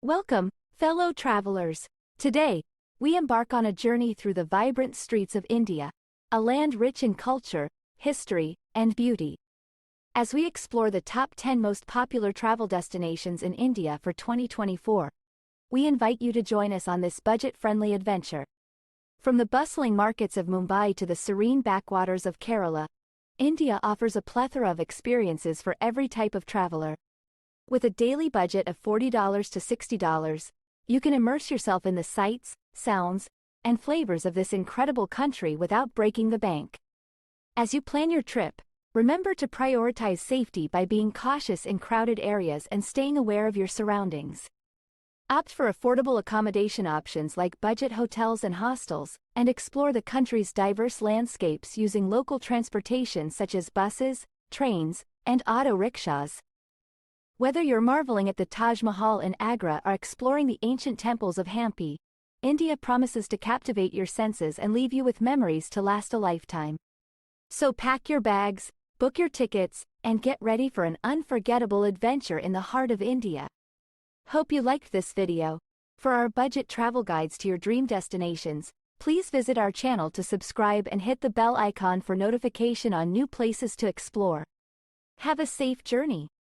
Welcome, fellow travelers. Today, we embark on a journey through the vibrant streets of India, a land rich in culture, history, and beauty. As we explore the top 10 most popular travel destinations in India for 2024, we invite you to join us on this budget-friendly adventure. From the bustling markets of Mumbai to the serene backwaters of Kerala, India offers a plethora of experiences for every type of traveler. With a daily budget of $40 to $60, you can immerse yourself in the sights, sounds, and flavors of this incredible country without breaking the bank. As you plan your trip, remember to prioritize safety by being cautious in crowded areas and staying aware of your surroundings. Opt for affordable accommodation options like budget hotels and hostels, and explore the country's diverse landscapes using local transportation such as buses, trains, and auto rickshaws. Whether you're marveling at the Taj Mahal in Agra or exploring the ancient temples of Hampi, India promises to captivate your senses and leave you with memories to last a lifetime. So pack your bags, book your tickets, and get ready for an unforgettable adventure in the heart of India. Hope you liked this video. For our budget travel guides to your dream destinations, please visit our channel to subscribe and hit the bell icon for notification on new places to explore. Have a safe journey.